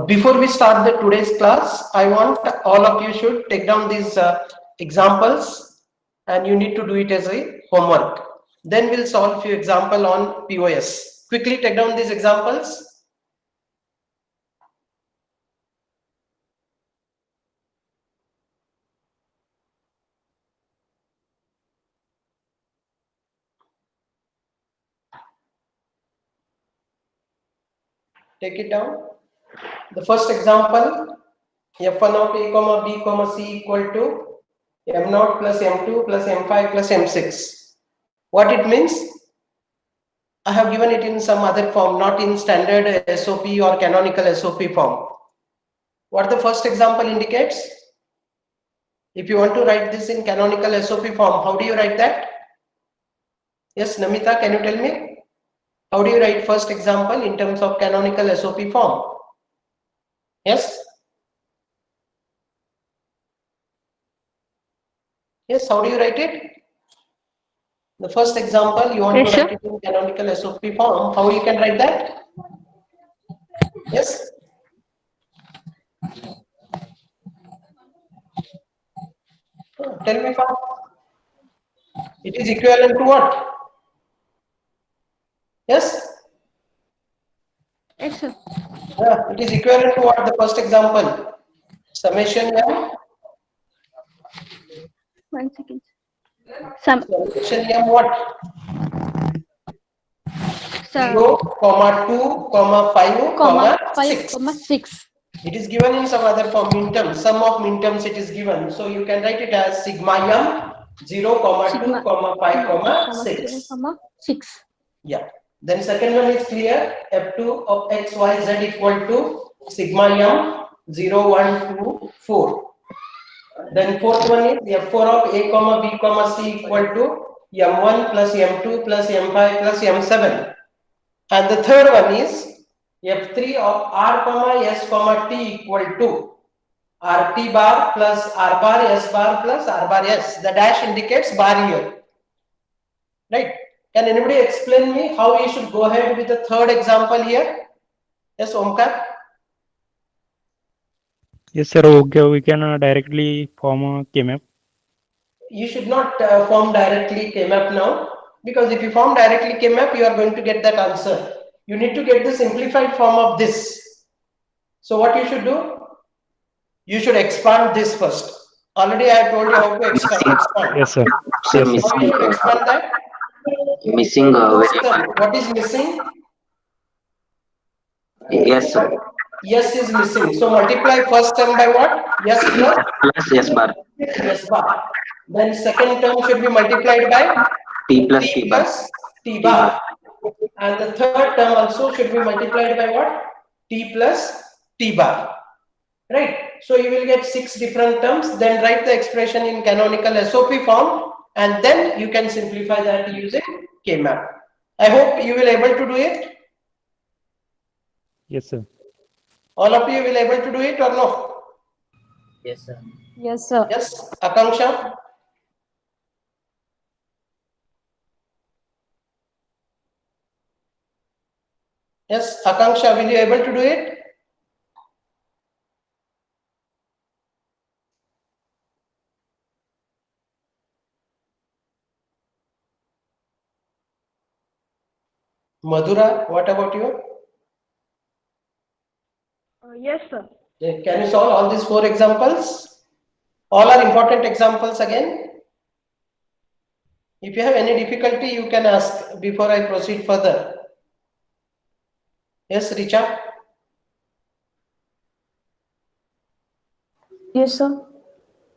Before we start the today's class, I want all of you should take down these examples, and you need to do it as a homework. Then we'll solve few example on POS. Quickly take down these examples. Take it down. The first example, f1 of a comma b comma c equal to m0 plus m2 plus m5 plus m6. What it means? I have given it in some other form, not in standard SOP or canonical SOP form. What the first example indicates? If you want to write this in canonical SOP form, how do you write that? Yes, Namita, can you tell me? How do you write first example in terms of canonical SOP form? Yes? Yes, how do you write it? The first example, you want to write it in canonical SOP form. How you can write that? Yes? Tell me, Fam. It is equivalent to what? Yes? Yes, sir. Yeah, it is equivalent to what? The first example. Summation m. 1 second. Summation m what? Sir. 0, comma 2, comma 5, comma 6. 6. It is given in some other form, minterms. Sum of minterms it is given. So you can write it as sigma m 0, comma 2, comma 5, comma 6. 6. Yeah. Then second one is clear. F2 of x, y, z equal to sigma m 0, 1, 2, 4. Then fourth one is F4 of a, comma b, comma c equal to m1 plus m2 plus m5 plus m7. And the third one is F3 of r, comma s, comma t equal to rt bar plus r bar s bar plus r bar s. The dash indicates bar here. Right? Can anybody explain me how we should go ahead with the third example here? Yes, Omkar? Yes, sir. Okay, we can directly form a K-map. You should not form directly K-map now, because if you form directly K-map, you are going to get that answer. You need to get the simplified form of this. So what you should do? You should expand this first. Already I have told you how to expand. Yes, sir. How you should expand that? Missing What is missing? yes, sir. Yes is missing. So multiply first term by what? Yes plus Plus yes bar. yes bar. Then second term should be multiplied by T plus t T bar. plus t bar. And the third term also should be multiplied by what? T plus t bar. Right? So you will get 6 different terms. Then write the expression in canonical SOP form, and then you can simplify that using K-map. I hope you will able to do it. Yes, sir. All of you will able to do it or no? Yes, sir. Yes, sir. Yes, Akanksha? Yes, Akanksha, will you able to do it? Madhura, what about you? Yes, sir. Can you solve all these 4 examples? All are important examples again. If you have any difficulty, you can ask before I proceed further. Yes, Richa? Yes, sir.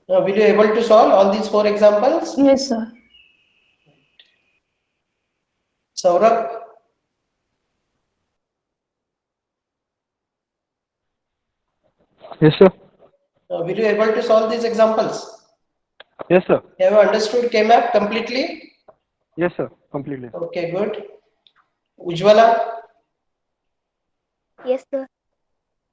Will you able to solve all these 4 examples? Yes, sir. Saurabh? Yes, sir. Will you able to solve these examples? Yes, sir. Have you understood K-map completely? Yes, sir. Completely. Okay, good. Ujjwala? Yes, sir.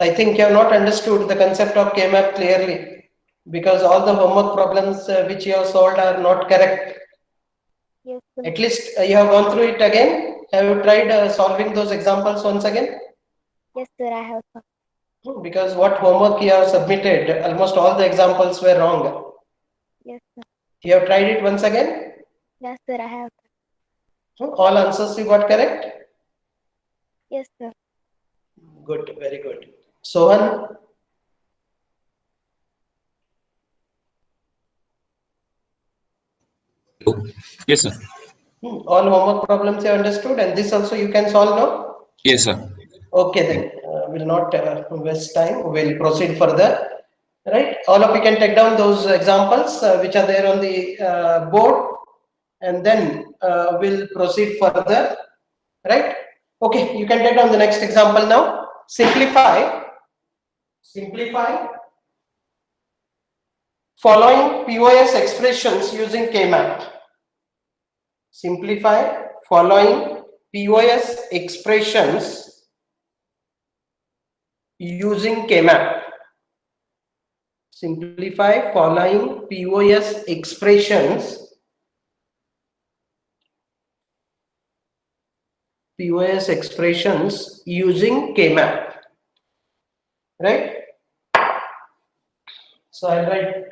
I think you have not understood the concept of K-map clearly, because all the homework problems which you have solved are not correct. Yes, sir. At least you have gone through it again. Have you tried solving those examples once again? Yes, sir. I have, sir. Because what homework you have submitted, almost all the examples were wrong. Yes, sir. You have tried it once again? Yes, sir. I have. All answers you got correct? Yes, sir. Good, very good. Sohan? Yes, sir. All homework problems you understood, and this also you can solve now? Yes, sir. Okay, then we'll not waste time. We'll proceed further. Right? All of you can take down those examples which are there on the board, and then we'll proceed further. Right? Okay, you can take down the next example now. Simplify following POS expressions using K-map. Simplify following POS expressions using K-map. Simplify following POS expressions using K-map. Right? So I'll write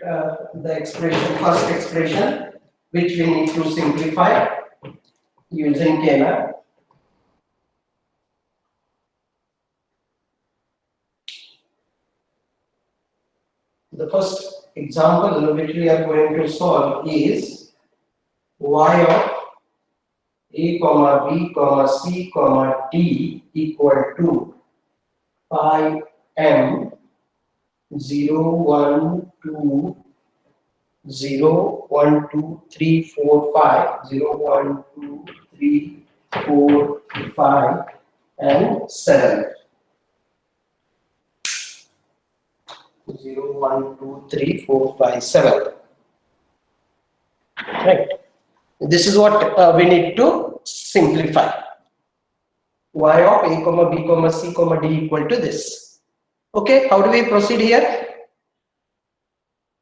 the expression, first expression, which we need to simplify using K-map. The first example which we are going to solve is y of a comma b comma c comma d equal to pi m 0 1 2 0 1 2 3 4 5 0 1 2 3 4 5 and 7. 0 1 2 3 4 5 7. Right. This is what we need to simplify. Y of a comma b comma c comma d equal to this. Okay, how do we proceed here?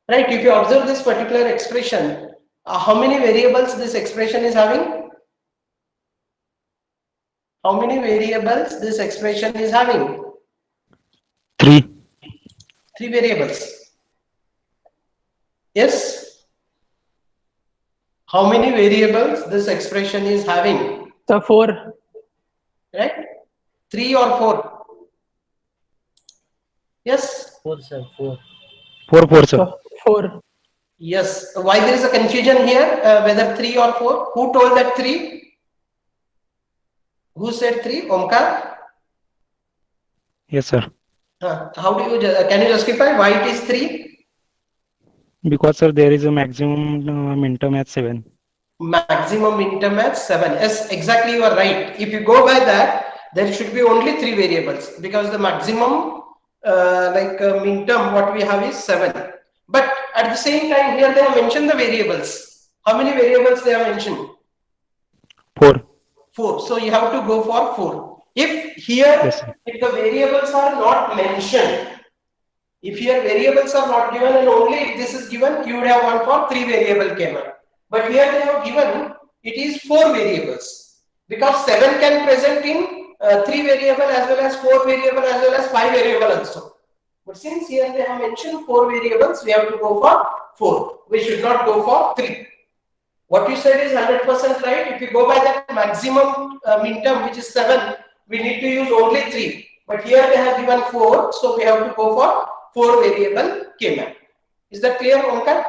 Right, if you observe this particular expression, how many variables this expression is having? How many variables this expression is having? 3. 3 variables. Yes? How many variables this expression is having? So 4. Right? 3 or 4? Yes? 4, sir. 4. 4, sir. 4. Yes. Why there is a confusion here? Whether 3 or 4? Who told that 3? Who said 3? Omkar? Yes, sir. How do you, can you justify why it is 3? Because, sir, there is a maximum min term at 7. Maximum min term at 7. Yes, exactly, you are right. If you go by that, there should be only 3 variables because the maximum min term what we have is 7. But at the same time here they have mentioned the variables. How many variables they have mentioned? 4. 4. So you have to go for 4. If here, Yes, sir. if the variables are not mentioned, if here variables are not given and only if this is given, you would have gone for 3 variable K-map. But here they have given it is 4 variables because 7 can present in 3 variable as well as 4 variable as well as 5 variable also. But since here they have mentioned 4 variables, we have to go for 4. We should not go for 3. What you said is 100% right. If you go by that maximum min term which is 7, we need to use only 3. But here they have given 4, so we have to go for 4 variable K-map. Is that clear, Omkar?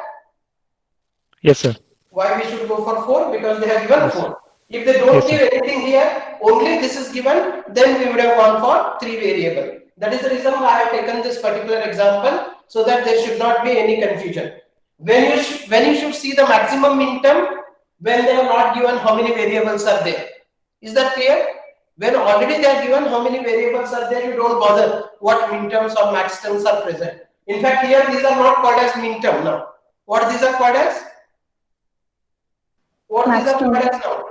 Yes, sir. Why we should go for 4? Because they have given Yes. 4. If they don't Yes, give anything here, only this is given, then we would have gone for 3 variable. That is the reason why I have taken this particular example, so that there should not be any confusion. When you should see the maximum min term, when they have not given how many variables are there. Is that clear? When already they are given how many variables are there, you don't bother what min terms or max terms are present. In fact, here these are not called as min term now. What these are called as? What Max these are term. called as now?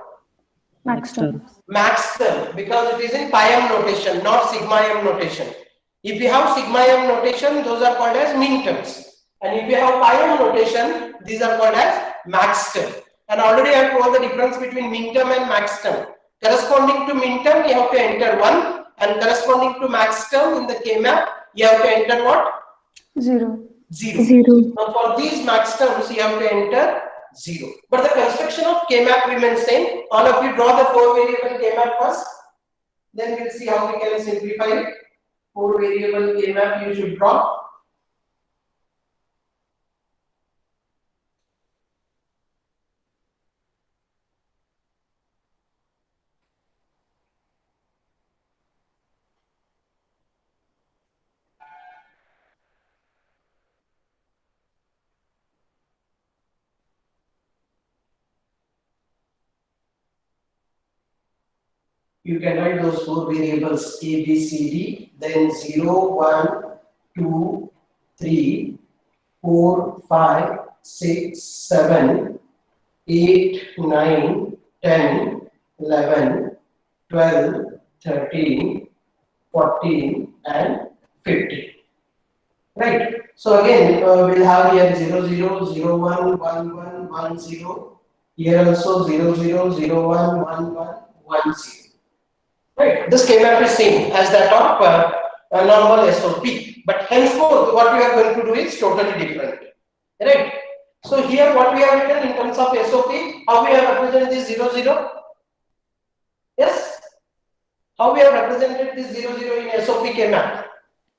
Max term. Max term, because it is in pi m notation, not sigma m notation. If you have sigma m notation, those are called as min terms. And if you have pi m notation, these are called as max term. And already I have told the difference between min term and max term. Corresponding to min term, you have to enter 1, and corresponding to max term in the K-map, you have to enter what? 0. 0. 0. Now for these max terms, you have to enter 0. But the construction of K-map remains same. All of you draw the 4 variable K-map first. Then we'll see how we can simplify it. 4 variable K-map you should draw. You can write those 4 variables A, B, C, D, then 0, 1, 2, 3, 4, 5, 6, 7, 8, 9, 10, 11, 12, 13, 14, and 15. Right. So again, we'll have here 0, 0, 0, 1, 1, 1, 1, 0. Here also 0, 0, 0, 1, 1, 1, 1, 0. Right. This K-map is same as that of a normal SOP, but henceforth what we are going to do is totally different. Right. So here what we have written in terms of SOP, how we have represented this 0, 0? Yes. How we have represented this 0, 0 in SOP K-map?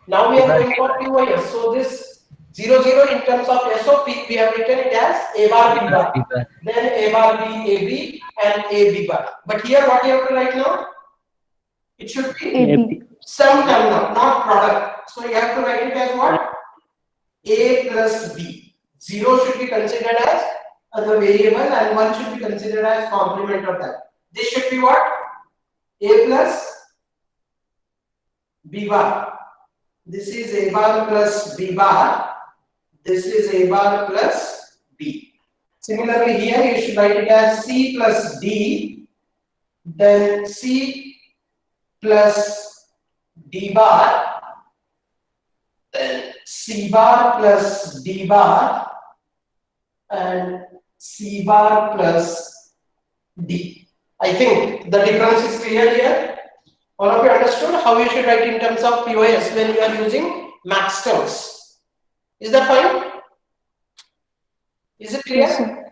Now we are going for POS. So this 0, 0 in terms of SOP, we have written it as A bar B bar, then A bar B A B and A B bar. But here what you have to write now? It should be AB. sum term now, not product. So you have to write it as what? A plus B. 0 should be considered as the variable and 1 should be considered as complement of that. This should be what? A plus B bar. This is A bar plus B bar. This is A bar plus B. Similarly here you should write it as C plus D, then C plus D bar, then C bar plus D bar, and C bar plus D. I think the difference is clear here. All of you understood how you should write in terms of POS when you are using max terms. Is that fine? Is it clear? Yes, sir.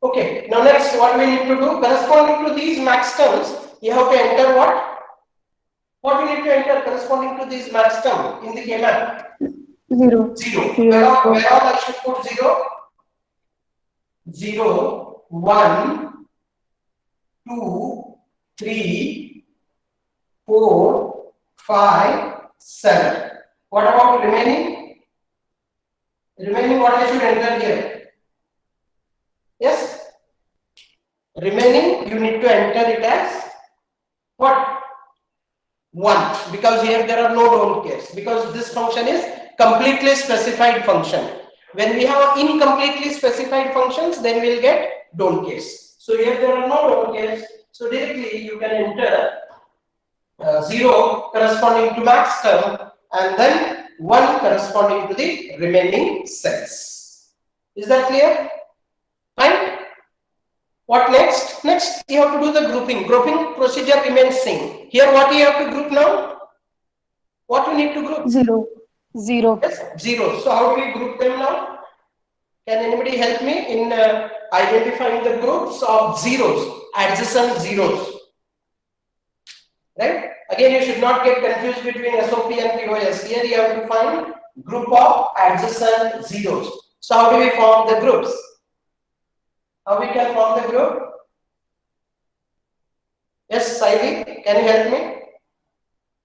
Okay. Now next, what we need to do, corresponding to these max terms, you have to enter what? What we need to enter corresponding to this max term in the K-map? 0. 0. 0. Where all I should put 0? 0, 1, 2, 3, 4, 5, 7. What about remaining? Remaining what I should enter here? Yes? Remaining you need to enter it as what? 1, because here there are no don't cares, because this function is completely specified function. When we have incompletely specified functions, then we'll get don't cares. So here there are no don't cares. So directly you can enter 0 corresponding to max term and then 1 corresponding to the remaining cells. Is that clear? Fine. What next? Next you have to do the grouping. Grouping procedure remains same. Here what you have to group now? What you need to group? 0. 0. Yes, 0. So how do we group them now? Can anybody help me in identifying the groups of zeros, adjacent zeros? Right? Again, you should not get confused between SOP and POS. Here you have to find group of adjacent zeros. So how do we form the groups? How we can form the group? Yes, Saili, can you help me?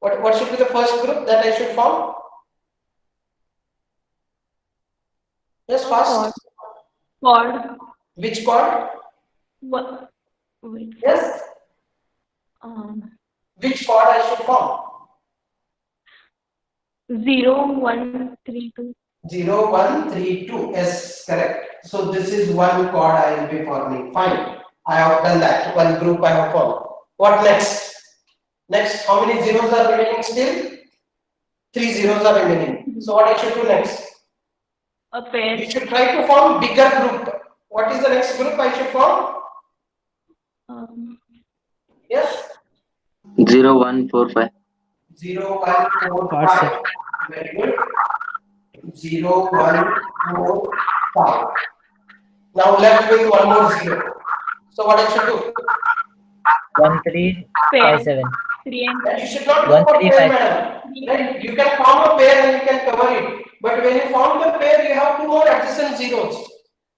What should be the first group that I should form? Yes, fast. Chord. Which chord? What? Wait. Yes. Which chord I should form? 0, 1, 3, 2. 0, 1, 3, 2. Yes, correct. So this is one chord I will be forming. Fine. I have done that. One group I have formed. What next? Next, how many zeros are remaining still? 3 zeros are remaining. So what I should do next? A pair. You should try to form bigger group. What is the next group I should form? Yes? 0, 1, 4, 5. 0, 1, 4, Part, 5. sir. Very good. 0, 1, 4, 5. Now left with one more 0. So what I should do? 1, 3, Pair. 5, 7. 3 and You should not go 1, for 3, pair, 5. madam. Right? You can form a pair and you can cover it. But when you form the pair, you have two more adjacent zeros.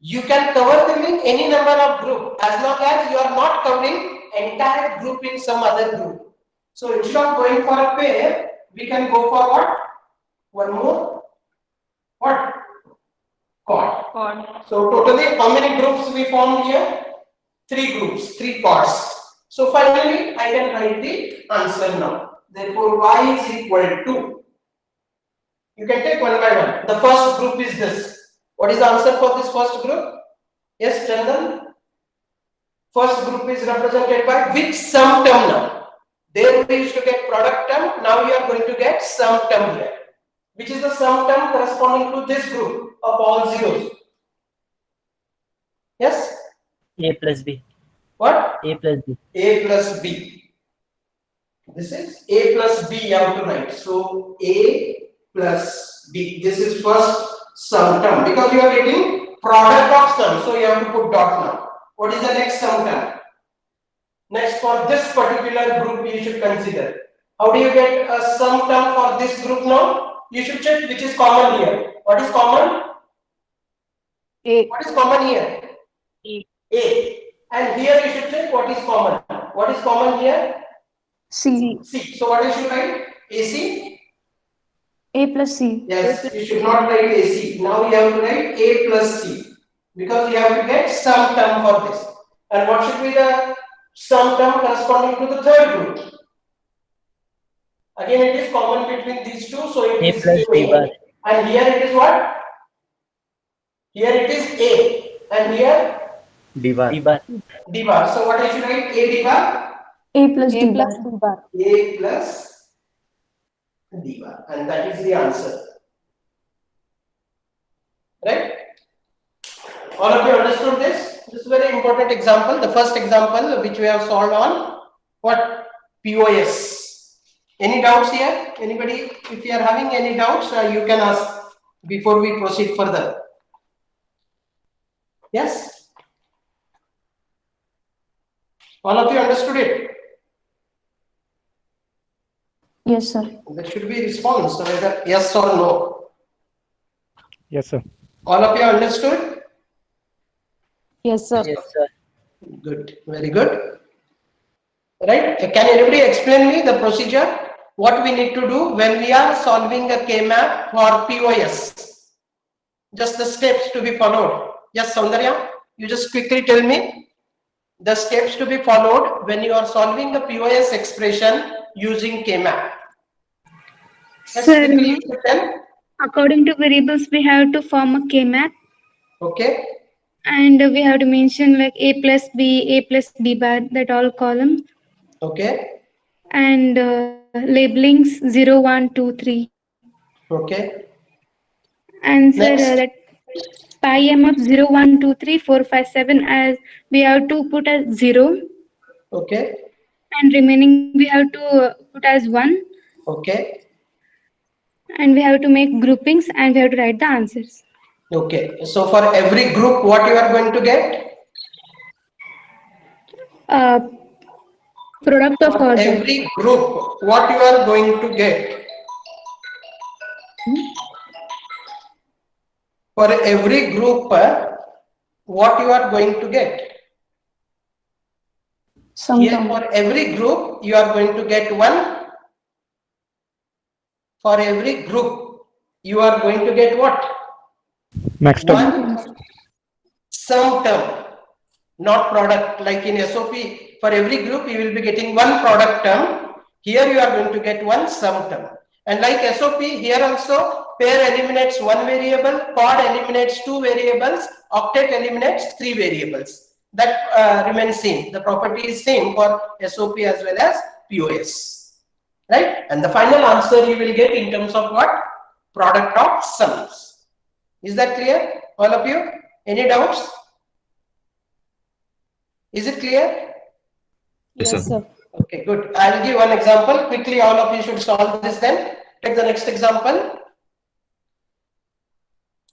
You can cover them in any number of group as long as you are not covering entire group in some other group. So instead of going for a pair, we can go for what? One more. What? Chord. chord. So totally, how many groups we formed here? 3 groups, 3 chords. So finally, I can write the answer now. Therefore, y is equal to. You can take one by one. The first group is this. What is the answer for this first group? Yes, Chandan. First group is represented by which sum term now? There we used to get product term. Now you are going to get sum term here. Which is the sum term corresponding to this group of all zeros? Yes? A plus B. What? A plus B. A plus B. This is A plus B you have to write. So A plus B. This is first sum term because you are getting product of sum. So you have to put dot now. What is the next sum term? Next, for this particular group you should consider. How do you get a sum term for this group now? You should check which is common here. What is common? A. What is common here? A. A. And here you should check what is common. What is common here? C. C. So what you should write? AC? A plus C. Yes, you should not write AC. Now you have to write A plus C. Because you have to get sum term for this. And what should be the sum term corresponding to the third group? Again, it is common between these two. So it A is plus B bar. And here it is what? Here it is A. And here D bar. B bar. D bar. So what I should write? A D bar? A plus D bar. A plus D bar. And that is the answer. Right? All of you understood this? This is a very important example. The first example which we have solved on what? POS. Any doubts here? Anybody? If you are having any doubts, you can ask before we proceed further. Yes? All of you understood it? Yes, sir. There should be response, whether yes or no. Yes, sir. All of you understood? Yes, sir. Yes, sir. Good, very good. Right? Can anybody explain me the procedure? What we need to do when we are solving a K-map for POS? Just the steps to be followed. Yes, Soundarya, you just quickly tell me the steps to be followed when you are solving a POS expression using K-map. Yes, Sir, quickly you can tell. according to variables, we have to form a K-map, Okay. and we have to mention like A plus B bar, that all columns, Okay. and labelings 0, 1, 2, 3. Okay. And sir, Next. that pi m of 0, 1, 2, 3, 4, 5, 7, as we have to put as 0, Okay. and remaining we have to put as 1, Okay. and we have to make groupings, and we have to write the answers. Okay. So for every group, what you are going to get? Product of For all them. every group, what you are going to get? For every group, what you are going to get? Here, for every group, you are going to get 1. For every group, you are going to get what? Max term. 1 sum term, not product. Like in SOP, for every group, you will be getting 1 product term. Here, you are going to get 1 sum term. And like SOP, here also, pair eliminates 1 variable, chord eliminates 2 variables, octet eliminates 3 variables. That remains same. The property is same for SOP as well as POS. Right? And the final answer you will get in terms of what? Product of sums. Is that clear? All of you? Any doubts? Is it clear? Yes, sir. Okay, good. I'll give one example. Quickly, all of you should solve this then. Take the next example.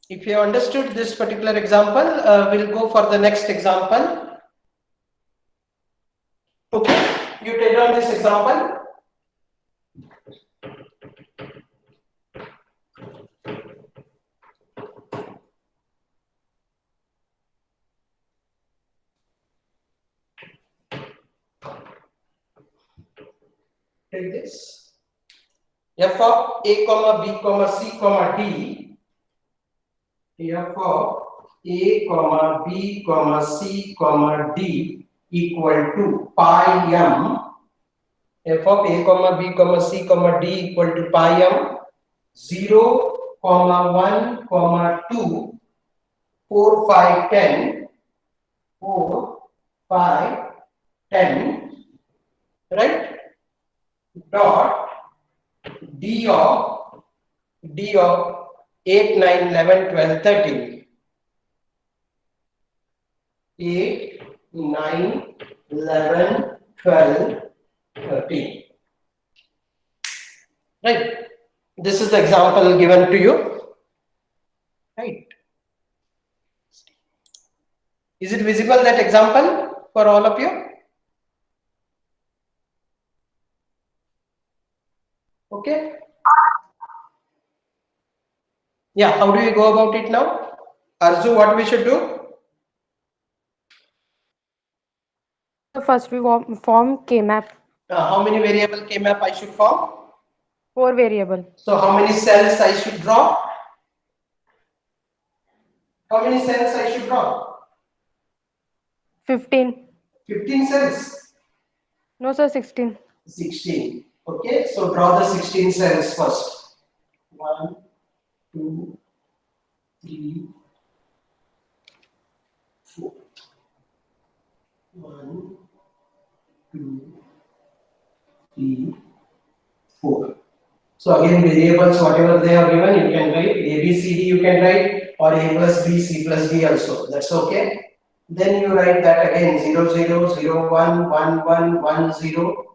If you understood this particular example, we'll go for the next example. Okay, you take down this example. Take this. F of A comma B comma C comma D. F of A comma B comma C comma D equal to pi m. F of A comma B comma C comma D equal to pi m 0 comma 1 comma 2 4 5 10 4 5 10, right? Dot d of 8 9 11 12 13, 8 9 11 12 13, right? This is the example given to you, right? Is it visible, that example, for all of you? Okay. Yeah, how do we go about it now? Arzu, what we should do? So first we form K-map, How many variable K-map I should form? 4 variable. So how many cells I should draw? How many cells I should draw? 15. 15 cells. No sir, 16. 16. Okay, so draw the 16 cells first. 1, 2, 3, 4. 1, 2, 3, 4. So again, variables, whatever they are given, you can write A, B, C, D, you can write, or A plus B, C plus D also. That's okay. Then you write that again 0, 0, 0, 1, 1, 1, 1, 0.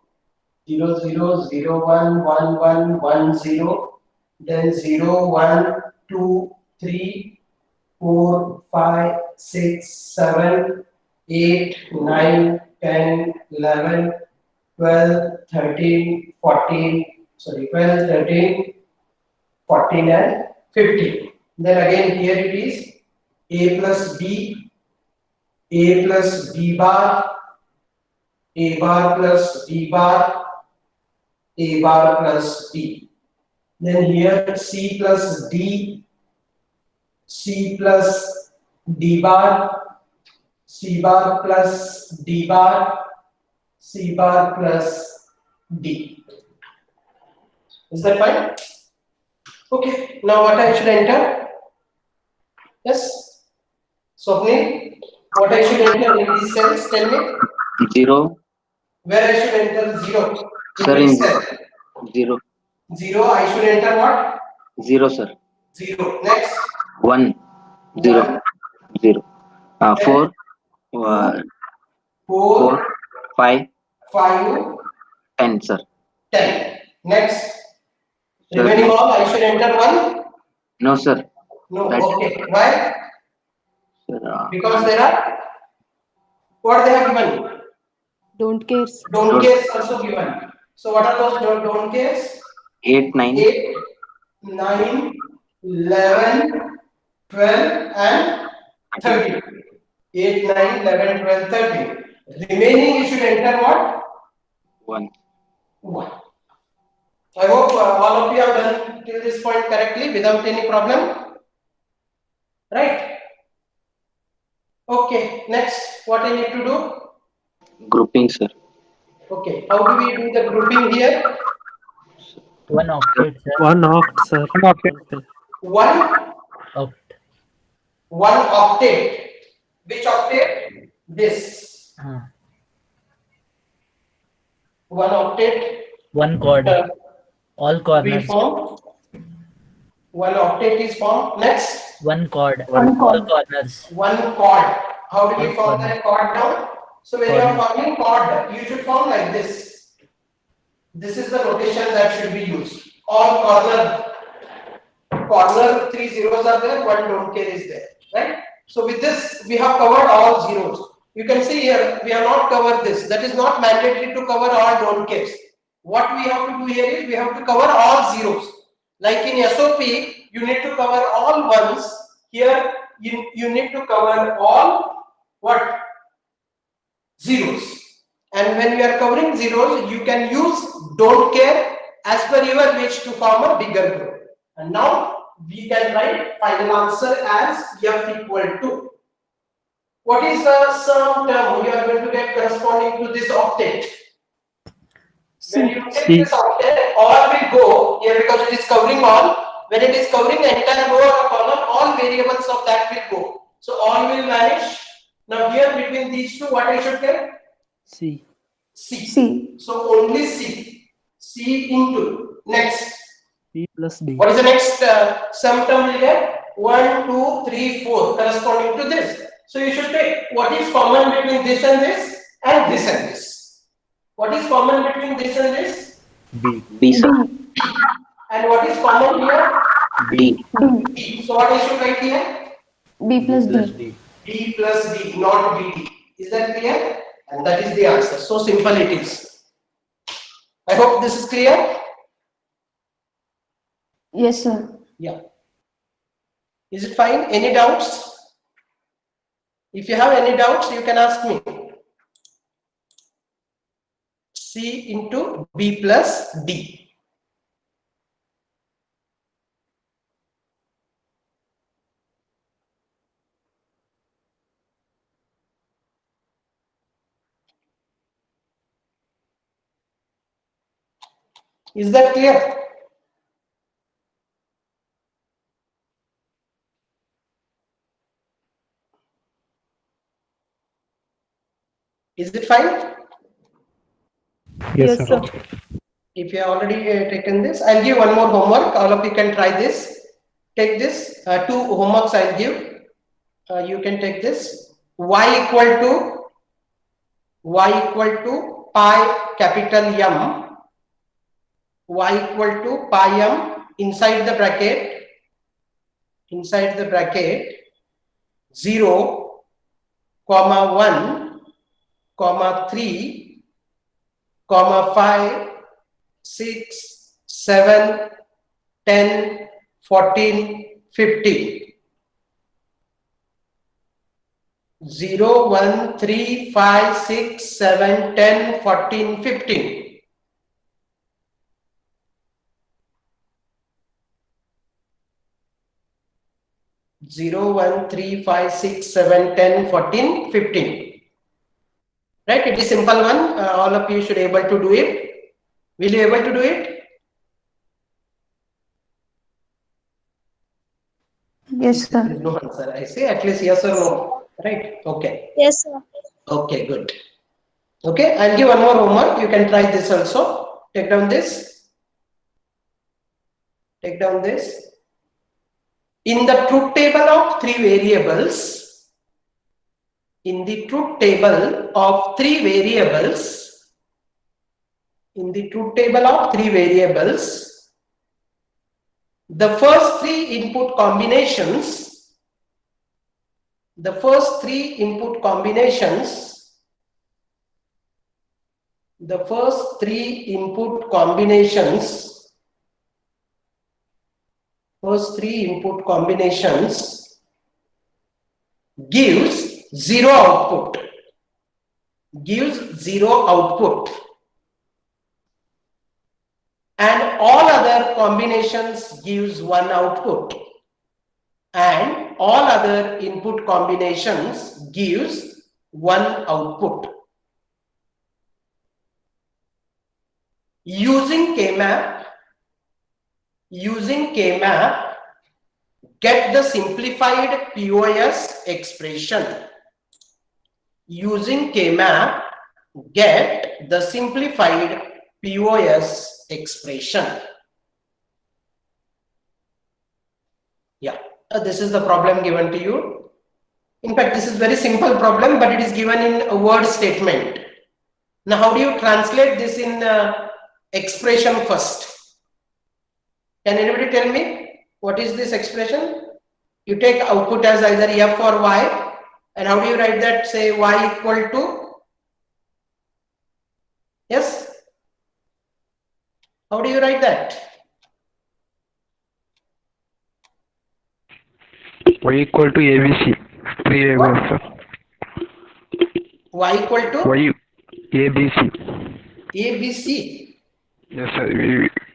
0, 0, 0, 1, 1, 1, 1, 0, then 0, 1, 2, 3, 4, 5, 6, 7, 8, 9, 10, 11, 12, 13, 14, sorry, 12, 13, 14 and 15. Then again here it is A plus B, A plus B bar, A bar plus B bar, A bar plus D. Then here C plus D, C plus D bar, C bar plus D bar, C bar plus D. Is that fine? Okay, now what I should enter? Yes? Swapnil, what I should enter in these cells? Tell me. 0. Where I should enter 0? Sir, which in cell? 0. 0, I should enter what? 0, sir. 0. Next. 1. 0. 0. 4. 4, 4. 5. 5, 10, sir. 10. Next. Sir. Remaining all, I should enter 1? No, sir. No. That- Okay. Why? Sir, Because there are, what they have given? Don't cares. Don't cares also given. So what are those don't cares? 8, 9. 8, 9, 11, 12 and 13. 8, 9, 11, 12, 13. Remaining you should enter what? 1. 1. I hope all of you have done till this point correctly without any problem. Right? Okay, next, what I need to do? Grouping, sir. Okay, how do we do the grouping here? 1 octet, sir. 1 oct, sir. 1 octet. 1 Oct. octet. Which octet? This. 1 octet. 1 chord. All We corners. form. 1 octet is formed. Next. 1 chord. One All chord. corners. 1 chord. How do we One form chord. that chord now? So when you are forming chord, you should form like this. This is the notation that should be used. All corner 3 zeros are there, one don't care is there, right? So with this, we have covered all zeros. You can see here, we have not covered this. That is not mandatory to cover all don't cares. What we have to do here is, we have to cover all zeros. Like in SOP, you need to cover all ones. Here, you need to cover all what? Zeros. And when you are covering zeros, you can use don't care as per your wish to form a bigger group. And now we can write final answer as F equal to. What is the sum term you are going to get corresponding to this octet? When you take this octet, all will go here because it is covering all. When it is covering the entire row or column, all variables of that will go. So all will vanish. Now here between these two, what I should get? C. C. So only C. C into next. C plus D. What is the next sum term we get? 1, 2, 3, 4 corresponding to this. So you should take what is common between this and this and this and this. What is common between this and this? B. B, sir. And what is common here? D. D. So what I should write here? B plus D. B plus D, not BD. Is that clear? And that is the answer. So simple it is. I hope this is clear. Yes, sir. Yeah. Is it fine? Any doubts? If you have any doubts, you can ask me. C into B plus D. Is that clear? Is it fine? Yes, sir. If you have already taken this, I'll give one more homework. All of you can try this. Take this. 2 homeworks I'll give. You can take this. Y equal to pi capital M. Y equal to pi M inside the bracket. 0, 1, 3, 5, 6, 7, 10, 14, 15. 0, 1, 3, 5, 6, 7, 10, 14, 15. Zero, 1, 3, 5, 6, 7, 10, 14, 15. Right? It is simple one. All of you should able to do it. Will you able to do it? Yes, sir. No answer. I say at least yes or no. Right? Okay. Yes, sir. Okay, good. Okay, I'll give one more homework. You can try this also. Take down this. Take down this. In the truth table of 3 variables, the first 3 input combinations, gives 0 output, and all other combinations gives 1 output, and all other input combinations gives 1 output. Using K-map, get the simplified POS expression. Using K-map, get the simplified POS expression. Yeah, this is the problem given to you. In fact, this is very simple problem, but it is given in a word statement. Now, how do you translate this in expression first. Can anybody tell me what is this expression? You take output as either f or y, and how do you write that? Say y equal to, yes? How do you write that? Y equal to ABC. Three variables, sir. Y equal to Y ABC. ABC. Yes, sir.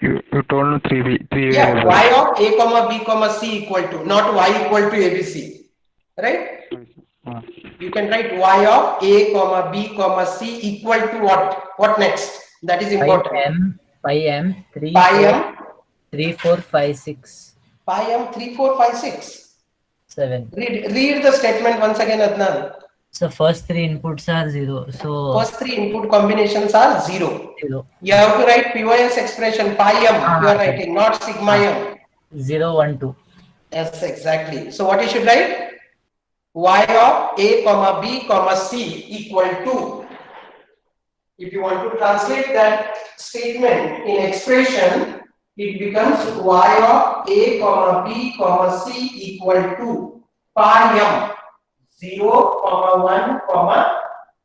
You told me three Yeah, variables. y of a comma b comma c equal to, not y equal to ABC, right? You can write y of a comma b comma c equal to what? What next? That is important. Pi m 3 Pi m 3 4 5 6 pi m 3 4 5 6. 7. Read the statement once again, Adnan. So first three inputs are 0. So First three input combinations are 0. 0 You have to write POS expression pi m. You are writing, not sigma m. 0 1 2. Yes, exactly. So what you should write? Y of a comma b comma c equal to. If you want to translate that statement in expression, it becomes y of a comma b comma c equal to pi m 0 comma 1 comma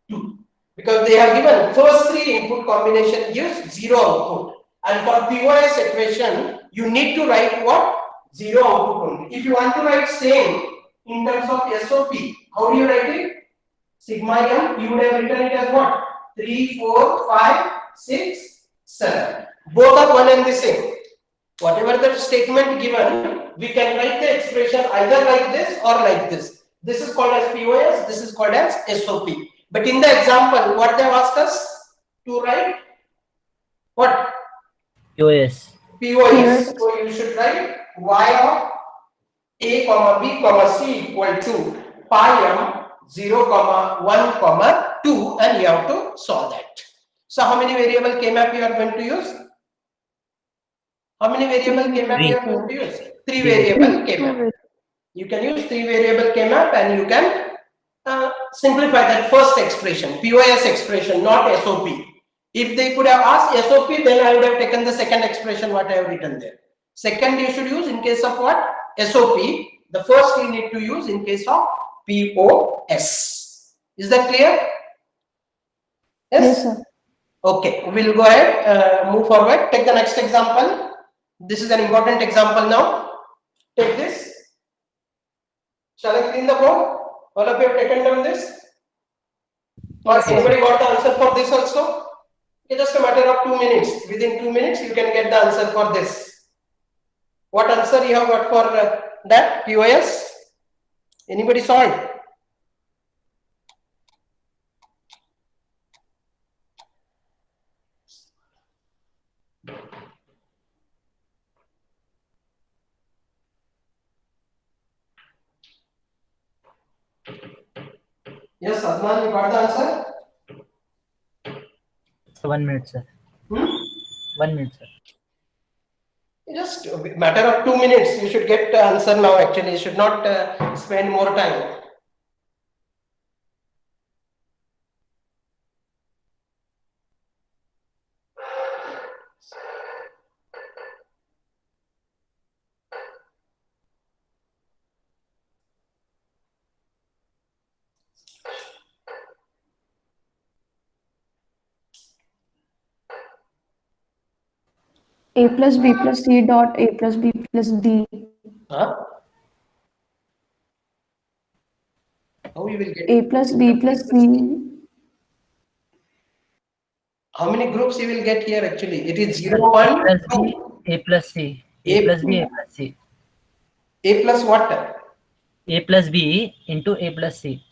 2, because they have given first three input combination gives 0 output, and for POS equation you need to write what? 0 output only. If you want to write same in terms of SOP, how do you write it? Sigma m, you would have written it as what? 3 4 5 6 7. Both are one and the same. Whatever the statement given, we can write the expression either like this or like this. This is called as POS, this is called as SOP. But in the example, what they have asked us to write? What? POS. POS. So you should write y of a comma b comma c equal to pi m 0 comma 1 comma 2, and you have to solve that. So how many variable K-map you are going to use? How many variable K-map you are going to use? 3 variable K-map. You can use 3 variable K-map, and you can simplify that first expression, POS expression, not SOP. If they could have asked SOP, then I would have taken the second expression what I have written there. Second you should use in case of what? SOP. The first you need to use in case of POS. Is that clear? Yes? Yes, sir. Okay, we'll go ahead, move forward. Take the next example. This is an important example now. Take this. Shall I clean the board? All of you have taken down this? Or anybody got the answer for this also? It's just a matter of 2 minutes. Within 2 minutes, you can get the answer for this. What answer you have got for that POS? Anybody solved? Yes, Adnan, you got the answer? So 1 minute, sir. 1 minute, sir. Just a matter of 2 minutes. You should get the answer now. Actually, you should not spend more time. A plus B plus C dot A plus B plus D. Huh? How you will get? A plus B plus C. How many groups you will get here? Actually, it is 0, 1, Plus 2. B, A plus C. A plus B, A plus C. A plus what? A plus B into A plus C.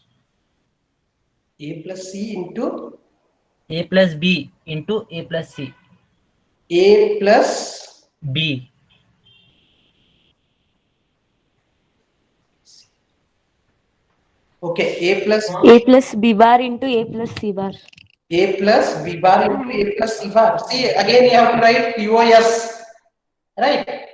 A plus C into A plus B into A plus C. A plus B. Okay, A plus A plus B bar into A plus C bar. A plus B bar into A plus C bar. See, again you have to write POS, right?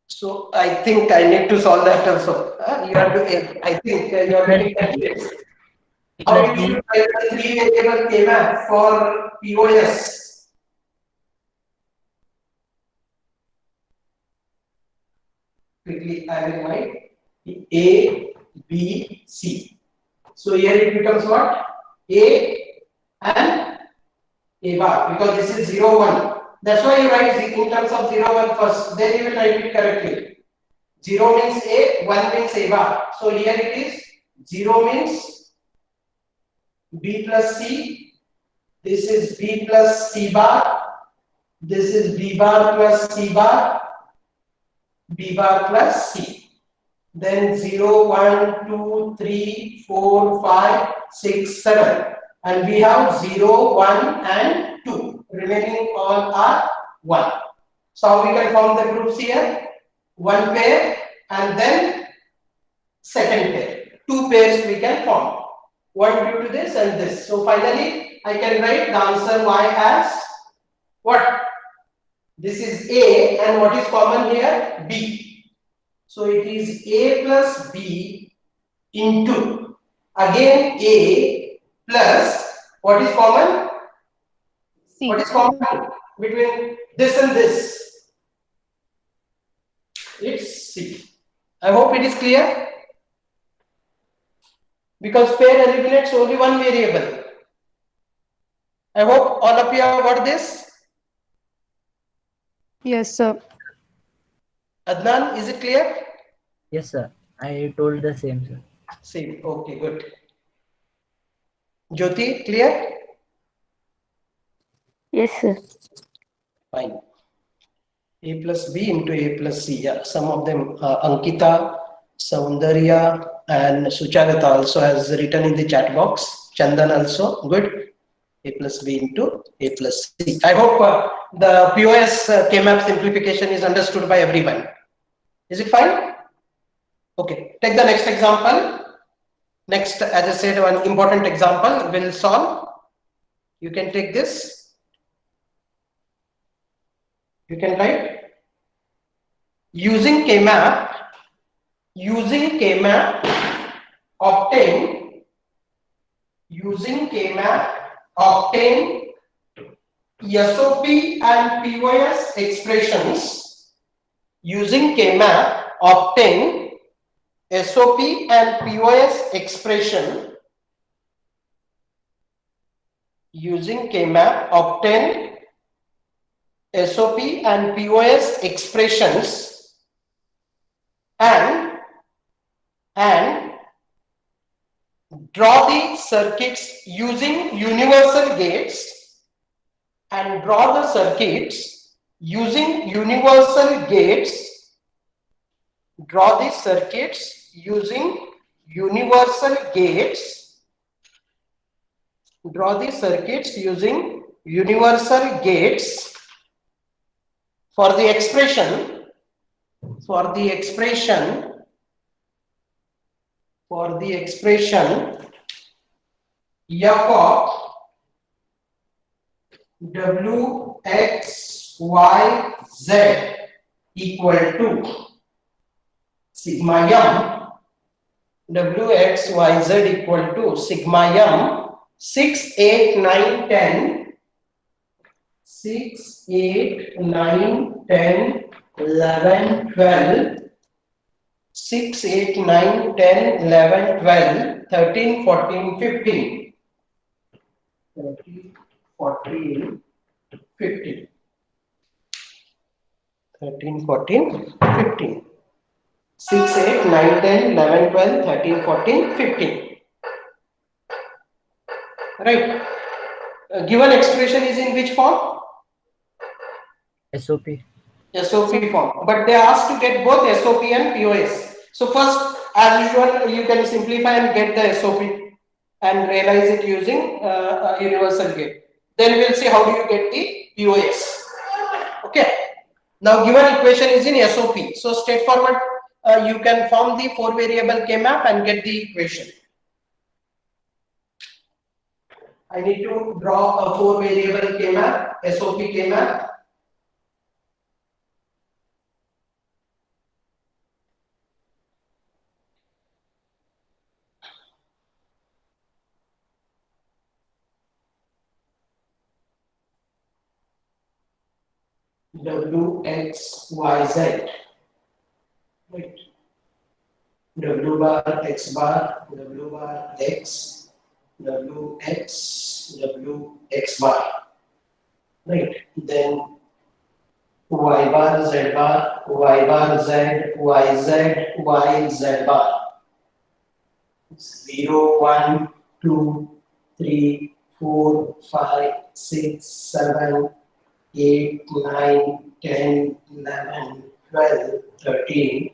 So I think I need to solve that also. You have to, I think you are getting confused. How you should write the 3 variable K-map for POS? quickly I will write A, B, C. So here it becomes what? A and A bar, because this is 0, 1. That's why you write in terms of 0, 1 first, then you will write it correctly. 0 means A, 1 means A bar. So here it is 0 means B plus C. This is B plus C bar. This is B bar plus C bar. B bar plus C. Then 0, 1, 2, 3, 4, 5, 6, 7. And we have 0, 1 and 2. Remaining all are 1. So how we can form the groups here? One pair and then second pair. Two pairs we can form. One due to this and this. So finally I can write the answer Y as what? This is A and what is common here? B. So it is A plus B into again A plus what is common? C. What is common between this and this? It's C. I hope it is clear. Because pair eliminates only one variable. I hope all of you have got this. Yes, sir. Adnan, is it clear? Yes, sir. I told the same, sir. Same. Okay, good. Jyoti, clear? Yes, sir. Fine. A plus B into A plus C. Yeah, some of them, Ankita, Saundarya, and Sucharita also has written in the chat box. Chandan also, good. A plus B into A plus C. I hope the POS K-map simplification is understood by everyone. Is it fine? Okay, take the next example. Next, as I said, one important example will solve. You can take this. You can write using K-map, obtain SOP and POS expressions. Using K-map, obtain SOP and POS expression. Using K-map, obtain SOP and POS expressions and draw the circuits using universal gates and draw the circuits using universal gates. Draw the circuits using universal gates. Draw the circuits using universal gates for the expression f of w x y z equal to sigma m. W x y z equal to sigma m 6, 8, 9, 10. 6, 8, 9, 10, 11, 12. 6, 8, 9, 10, 11, 12, 13, 14, 15. 13, 14, 15. 13, 14, 15. 6, 8, 9, 10, 11, 12, 13, 14, 15. Right. Given expression is in which form? SOP. SOP form. But they are asked to get both SOP and POS. So first, as usual, you can simplify and get the SOP and realize it using a universal gate. Then we'll see how do you get the POS. Okay. Now given equation is in SOP. So straightforward, you can form the 4 variable K-map and get the equation. I need to draw a 4 variable K-map, SOP K-map. W, X, Y, Z. Right. W bar X bar, W bar X, W X, W X bar. Right. Then Y bar Z bar, Y bar Z, Y Z, Y Z bar. 0, 1, 2, 3, 4, 5, 6, 7, 8, 9, 10, 11, 12, 13,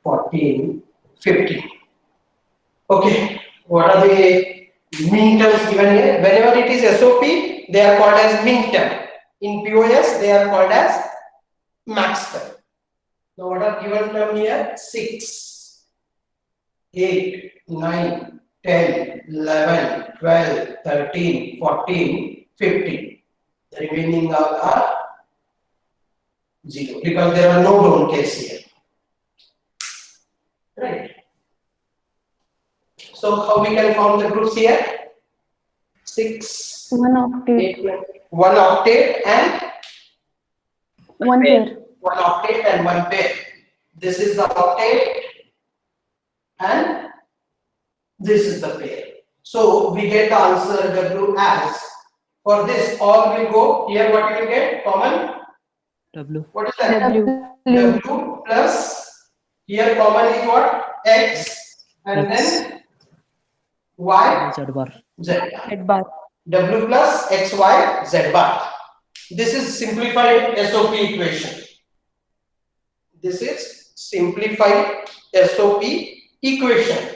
14, 15. Okay, what are the min terms given here? Whenever it is SOP, they are called as min term. In POS, they are called as max term. Now, what are given term here? 6, 8, 9, 10, 11, 12, 13, 14, 15. The remaining are 0 because there are no don't case here. Right. So how we can form the groups here? 6, 1 octet, 8, 1 octet and 1 pair. 1 octet and 1 pair. This is the octet and this is the pair. So we get the answer W as, for this all will go here. What you will get? Common W. What is that? W. W plus, here common is what? X and then Y, Z bar. Z. Z bar. W plus X, Y, Z bar. This is simplified SOP equation. This is simplified SOP equation.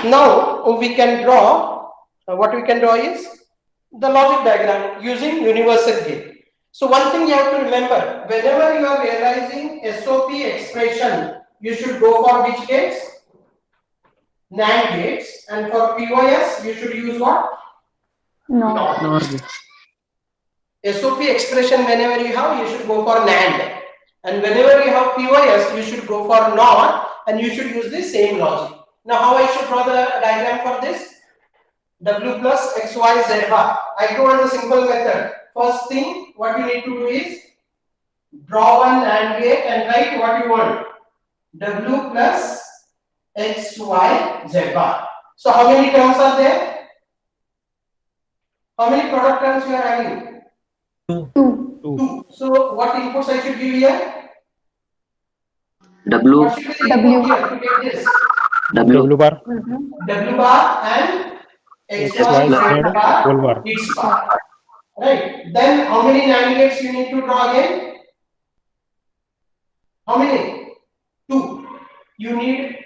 Now we can draw, what we can draw is the logic diagram using universal gate. So one thing you have to remember, whenever you are realizing SOP expression, you should go for which gates? NAND gates. And for POS, you should use what? No. NOR gate. SOP expression whenever you have, you should go for NAND. And whenever you have POS, you should go for NOR and you should use the same logic. Now how I should draw the diagram for this? W plus X, Y, Z bar. I go on a simple method. First thing, what you need to do is draw one NAND gate and write what you want. W plus X, Y, Z bar. So how many terms are there? How many product terms you are having? 2. 2. So what inputs I should give here? W. What should be the W. input here to get this? W bar, W bar and X, X, Y, Y, Z Z, bar, whole bar. its bar. Right. Then how many NAND gates you need to draw again? How many? 2. You need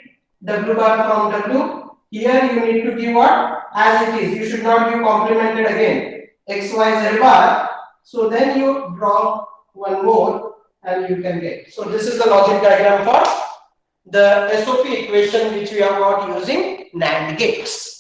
W bar from W. Here you need to give what? As it is. You should not give complemented again. X, Y, Z bar. So then you draw one more and you can get. So this is the logic diagram for the SOP equation which we have got using NAND gates.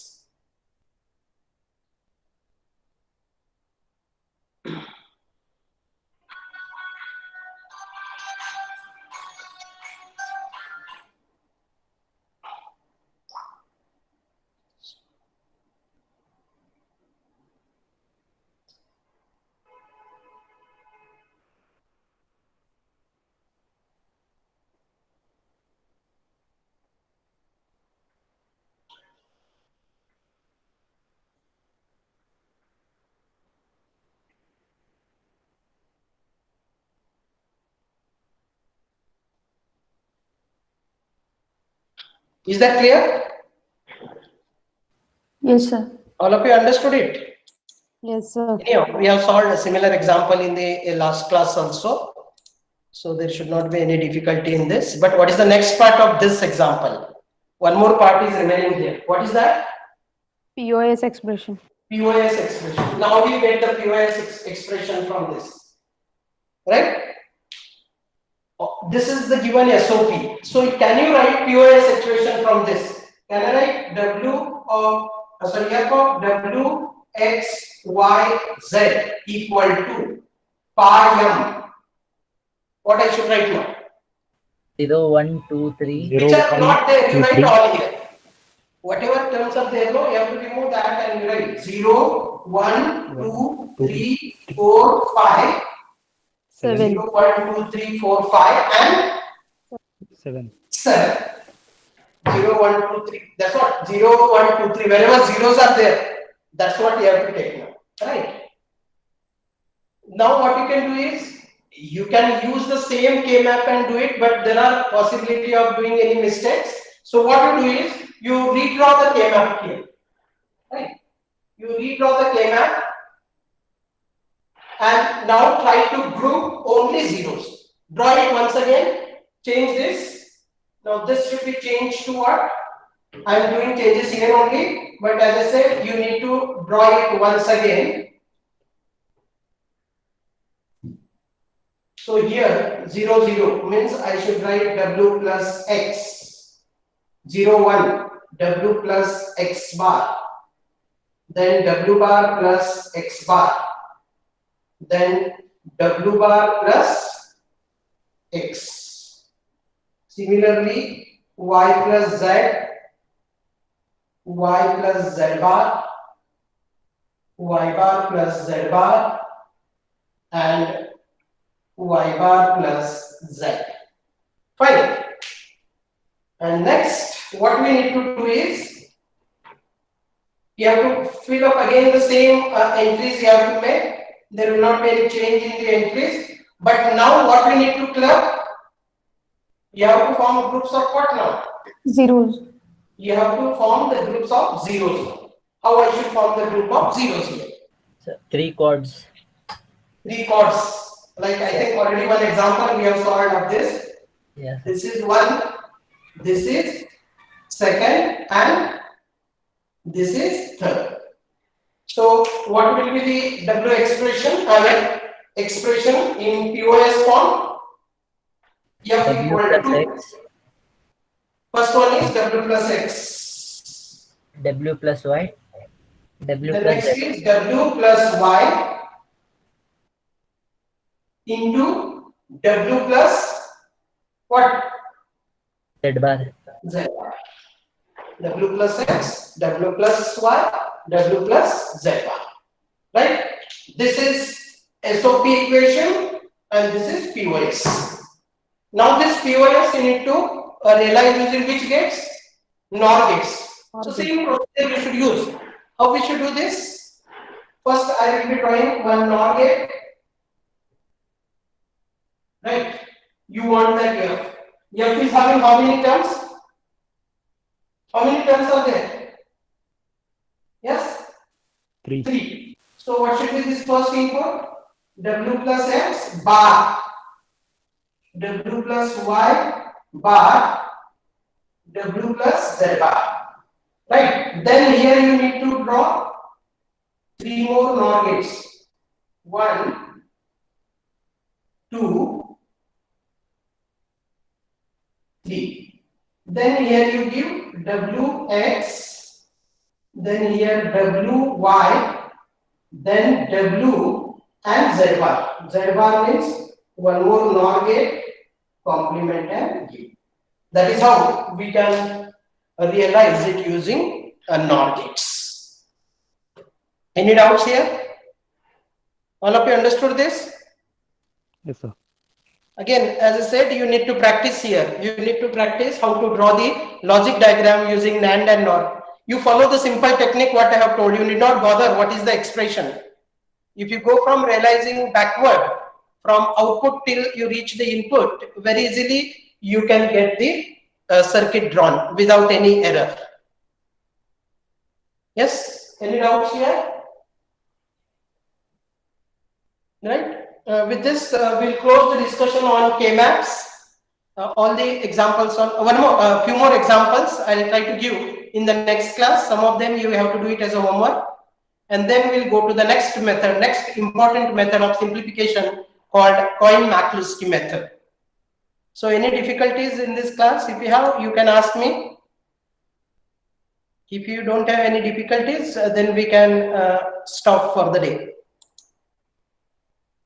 Is that clear? Yes, sir. All of you understood it? Yes, sir. Anyhow, we have solved a similar example in the last class also. So there should not be any difficulty in this. But what is the next part of this example? One more part is remaining here. What is that? POS expression. POS expression. Now how do you get the POS expression from this? Right? This is the given SOP. So can you write POS expression from this? Can I write here for W X Y Z equal to pi m? What I should write now? 0, 1, 2, 3. Zero, Which are one, not there, you two, write three. all here. Whatever terms are there, no, you have to remove that and you write 0, 1, 2, 3, 4, 5. 7. 0, 1, 2, 3, 4, 5 and 7. 7. 0, 1, 2, 3. That's what 0, 1, 2, 3. Wherever zeros are there, that's what you have to take now. Right? Now what you can do is you can use the same K-map and do it, but there are possibility of doing any mistakes. So what you do is you redraw the K-map here. Right? You redraw the K-map and now try to group only zeros. Draw it once again, change this. Now this should be changed to what? I am doing changes here only, but as I said, you need to draw it once again. So here 0, 0 means I should write W plus X. 0, 1, W plus X bar. Then W bar plus X bar. Then W bar plus X. Similarly, Y plus Z, Y plus Z bar, Y bar plus Z bar, and Y bar plus Z. Fine. And next, what we need to do is, you have to fill up again the same entries you have to make. There will not be any change in the entries. But now what we need to club? You have to form groups of what now? Zeros. You have to form the groups of zeros. How I should form the group of zeros here? So 3 chords. 3 chords. Like I think already one example we have solved of this. Yeah. This is 1, this is 2nd, and this is 3rd. So what will be the W expression? Expression in POS form? F W equal plus to, X, first one is W plus X. W plus Y, W The plus next Z. is W plus Y into W plus what? Z bar. Z. W plus X, W plus Y, W plus Z bar. Right? This is SOP equation and this is POS. Now this POS you need to realize using which gates? NOR gates. So same procedure you should use. How we should do this? First I will be drawing one NOR gate. Right? You want that F. F is having how many terms? How many terms are there? Yes? 3. 3. So what should be this first input? W plus X bar. W plus Y bar. W plus Z bar. Right? Then here you need to draw 3 more NOR gates. 1, 2, 3. Then here you give WX, then here WY, then W and Z bar. Z bar means one more NOR gate, complement and give. That is how we can realize it using NOR gates. Any doubts here? All of you understood this? Yes, sir. Again, as I said, you need to practice here. You need to practice how to draw the logic diagram using NAND and NOR. You follow the simple technique what I have told you. You need not bother what is the expression. If you go from realizing backward, from output till you reach the input, very easily you can get the circuit drawn without any error. Yes? Any doubts here? Right? With this, we'll close the discussion on K-maps. All the examples on few more examples I'll try to give in the next class. Some of them you have to do it as a homework, and then we'll go to the next method, next important method of simplification called Cohen-Maklowski method. So, any difficulties in this class? If you have, you can ask me. If you don't have any difficulties, then we can stop for the day.